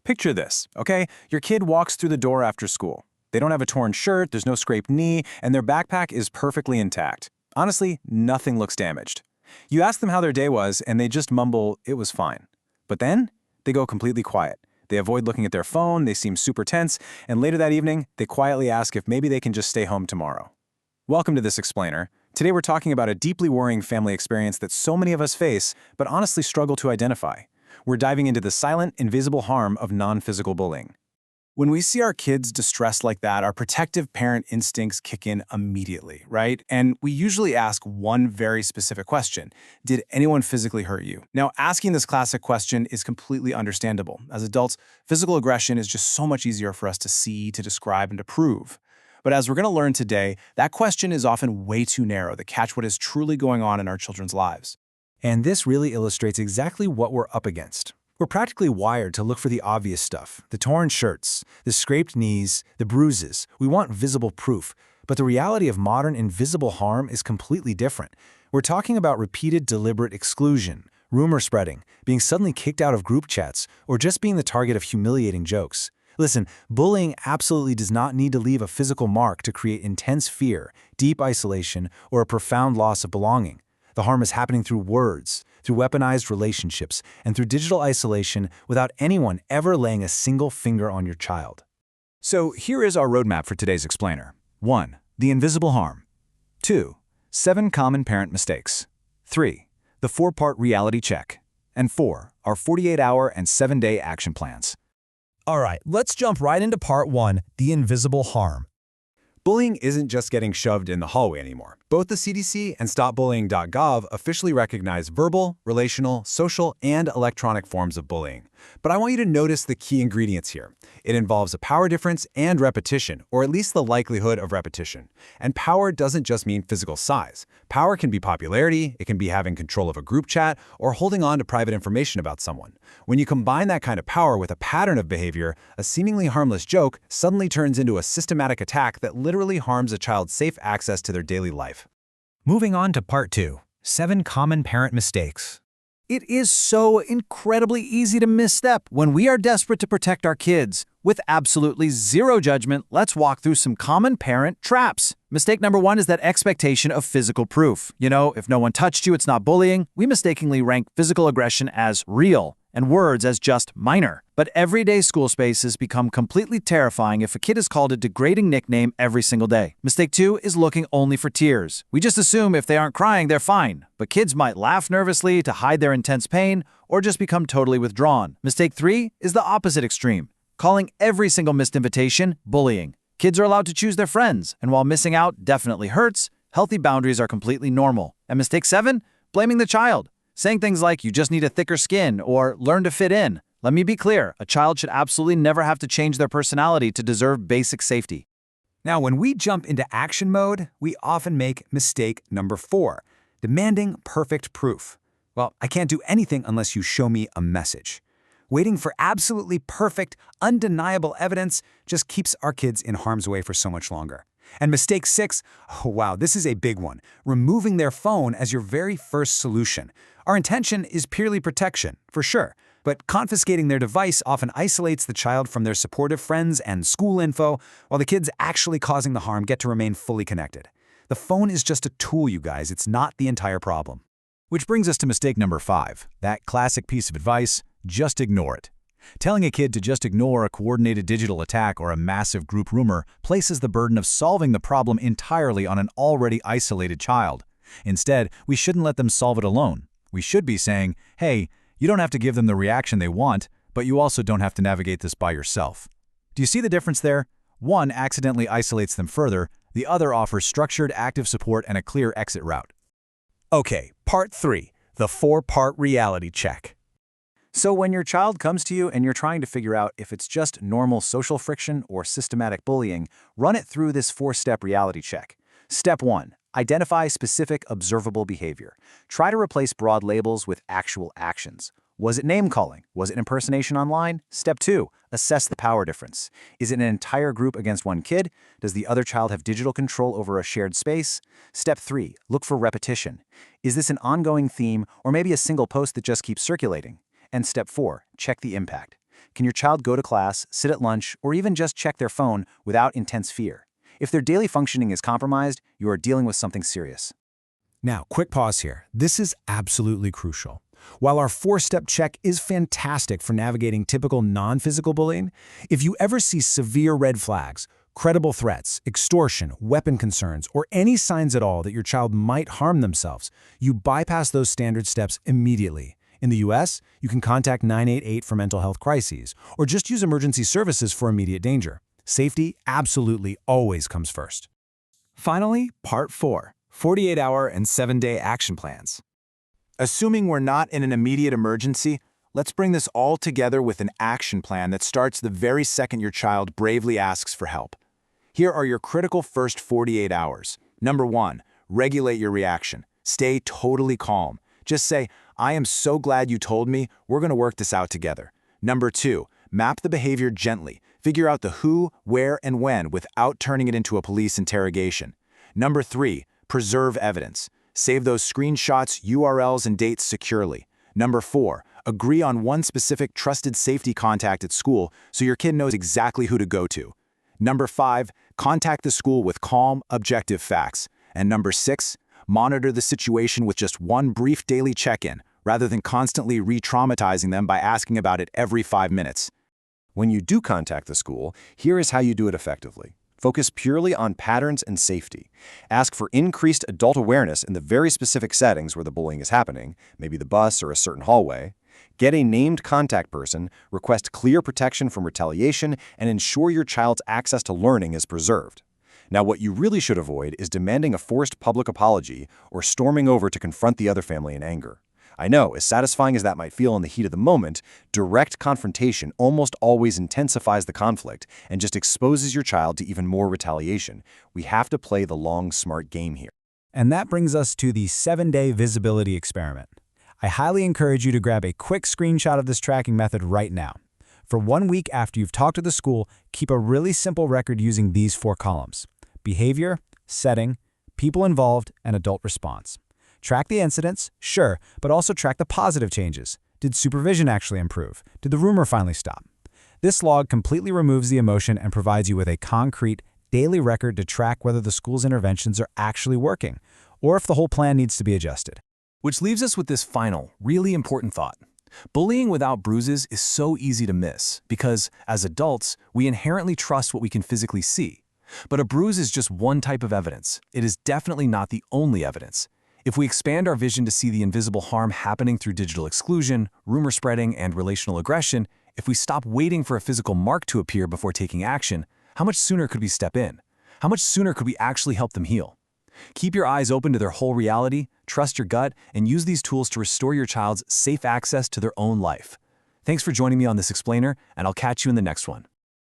Picture this, okay? Your kid walks through the door after school. They don't have a torn shirt, there's no scraped knee, and their backpack is perfectly intact. Honestly, nothing looks damaged. You ask them how their day was, and they just mumble, "It was fine." But then, they go completely quiet. They avoid looking at their phone, they seem super tense, and later that evening, they quietly ask if maybe they can just stay home tomorrow. Welcome to This Explainer. Today we're talking about a deeply worrying family experience that so many of us face, but honestly struggle to identify. We're diving into the silent, invisible harm of non-physical bullying. When we see our kids distressed like that, our protective parent instincts kick in immediately, right? And we usually ask one very specific question. Did anyone physically hurt you? Now, asking this classic question is completely understandable. As adults, physical aggression is just so much easier for us to see, to describe, and to prove. But as we're going to learn today, that question is often way too narrow to catch what is truly going on in our children's lives. And this really illustrates exactly what we're up against. We're practically wired to look for the obvious stuff, the torn shirts, the scraped knees, the bruises. We want visible proof. But the reality of modern invisible harm is completely different. We're talking about repeated deliberate exclusion, rumor spreading, being suddenly kicked out of group chats, or just being the target of humiliating jokes. Listen, bullying absolutely does not need to leave a physical mark to create intense fear, deep isolation, or a profound loss of belonging. The harm is happening through words, through weaponized relationships, and through digital isolation without anyone ever laying a single finger on your child. So here is our roadmap for today's explainer. 1. The invisible harm. 2. 7 common parent mistakes. 3. The 4-part reality check. And 4. Our 48-hour and 7-day action plans. All right, let's jump right into part 1, the invisible harm. Bullying isn't just getting shoved in the hallway anymore. Both the CDC and StopBullying.gov officially recognize verbal, relational, social, and electronic forms of bullying. But I want you to notice the key ingredients here. It involves a power difference and repetition, or at least the likelihood of repetition. And power doesn't just mean physical size. Power can be popularity, it can be having control of a group chat, or holding on to private information about someone. When you combine that kind of power with a pattern of behavior, a seemingly harmless joke suddenly turns into a systematic attack that literally harms a child's safe access to their daily life. Moving on to part 2, 7 common parent mistakes. It is so incredibly easy to misstep when we are desperate to protect our kids. With absolutely zero judgment, let's walk through some common parent traps. Mistake number 1 is that expectation of physical proof. You know, if no one touched you, it's not bullying. We mistakenly rank physical aggression as real and words as just minor. But everyday school spaces become completely terrifying if a kid is called a degrading nickname every single day. Mistake 2 is looking only for tears. We just assume if they aren't crying, they're fine. But kids might laugh nervously to hide their intense pain or just become totally withdrawn. Mistake 3 is the opposite extreme, calling every single missed invitation bullying. Kids are allowed to choose their friends, and while missing out definitely hurts, healthy boundaries are completely normal. And mistake 7, blaming the child. Saying things like, "You just need a thicker skin," or "learn to fit in." Let me be clear, a child should absolutely never have to change their personality to deserve basic safety. Now, when we jump into action mode, we often make mistake number 4, demanding perfect proof. Well, I can't do anything unless you show me a message. Waiting for absolutely perfect, undeniable evidence just keeps our kids in harm's way for so much longer. And mistake 6, oh wow, this is a big one, removing their phone as your very first solution. Our intention is purely protection, for sure, but confiscating their device often isolates the child from their supportive friends and school info, while the kids actually causing the harm get to remain fully connected. The phone is just a tool, you guys, it's not the entire problem. Which brings us to mistake number 5, that classic piece of advice, just ignore it. Telling a kid to just ignore a coordinated digital attack or a massive group rumor places the burden of solving the problem entirely on an already isolated child. Instead, we shouldn't let them solve it alone. We should be saying, hey, you don't have to give them the reaction they want, but you also don't have to navigate this by yourself. Do you see the difference there? One accidentally isolates them further, the other offers structured, active support and a clear exit route. Okay, part 3, the 4-part reality check. So when your child comes to you and you're trying to figure out if it's just normal social friction or systematic bullying, run it through this 4-step reality check. Step 1. Identify specific observable behavior. Try to replace broad labels with actual actions. Was it name-calling? Was it impersonation online? Step 2. Assess the power difference. Is it an entire group against one kid? Does the other child have digital control over a shared space? Step 3. Look for repetition. Is this an ongoing theme or maybe a single post that just keeps circulating? And step 4. Check the impact. Can your child go to class, sit at lunch, or even just check their phone without intense fear? If their daily functioning is compromised, you are dealing with something serious. Now, quick pause here. This is absolutely crucial. While our 4-step check is fantastic for navigating typical non-physical bullying, if you ever see severe red flags, credible threats, extortion, weapon concerns, or any signs at all that your child might harm themselves, you bypass those standard steps immediately. In the US, you can contact 988 for mental health crises, or just use emergency services for immediate danger. Safety absolutely always comes first. Finally, Part 4, 48-hour and 7-day action plans. Assuming we're not in an immediate emergency, let's bring this all together with an action plan that starts the very second your child bravely asks for help. Here are your critical first 48 hours. Number 1, regulate your reaction. Stay totally calm. Just say, "I am so glad you told me, we're going to work this out together." Number 2, map the behavior gently. Figure out the who, where, and when without turning it into a police interrogation. Number 3, preserve evidence. Save those screenshots, URLs, and dates securely. Number 4, agree on one specific trusted safety contact at school so your kid knows exactly who to go to. Number 5, contact the school with calm, objective facts. And number 6, monitor the situation with just one brief daily check-in, rather than constantly re-traumatizing them by asking about it every 5 minutes. When you do contact the school, here is how you do it effectively. Focus purely on patterns and safety. Ask for increased adult awareness in the very specific settings where the bullying is happening, maybe the bus or a certain hallway. Get a named contact person, request clear protection from retaliation, and ensure your child's access to learning is preserved. Now, what you really should avoid is demanding a forced public apology or storming over to confront the other family in anger. I know, as satisfying as that might feel in the heat of the moment, direct confrontation almost always intensifies the conflict and just exposes your child to even more retaliation. We have to play the long, smart game here. And that brings us to the 7-day visibility experiment. I highly encourage you to grab a quick screenshot of this tracking method right now. For 1 week after you've talked to the school, keep a really simple record using these 4 columns: behavior, setting, people involved, and adult response. Track the incidents, sure, but also track the positive changes. Did supervision actually improve? Did the rumor finally stop? This log completely removes the emotion and provides you with a concrete, daily record to track whether the school's interventions are actually working, or if the whole plan needs to be adjusted. Which leaves us with this final, really important thought. Bullying without bruises is so easy to miss because, as adults, we inherently trust what we can physically see. But a bruise is just one type of evidence. It is definitely not the only evidence. If we expand our vision to see the invisible harm happening through digital exclusion, rumor spreading, and relational aggression, if we stop waiting for a physical mark to appear before taking action, how much sooner could we step in? How much sooner could we actually help them heal? Keep your eyes open to their whole reality, trust your gut, and use these tools to restore your child's safe access to their own life. Thanks for joining me on this explainer, and I'll catch you in the next one.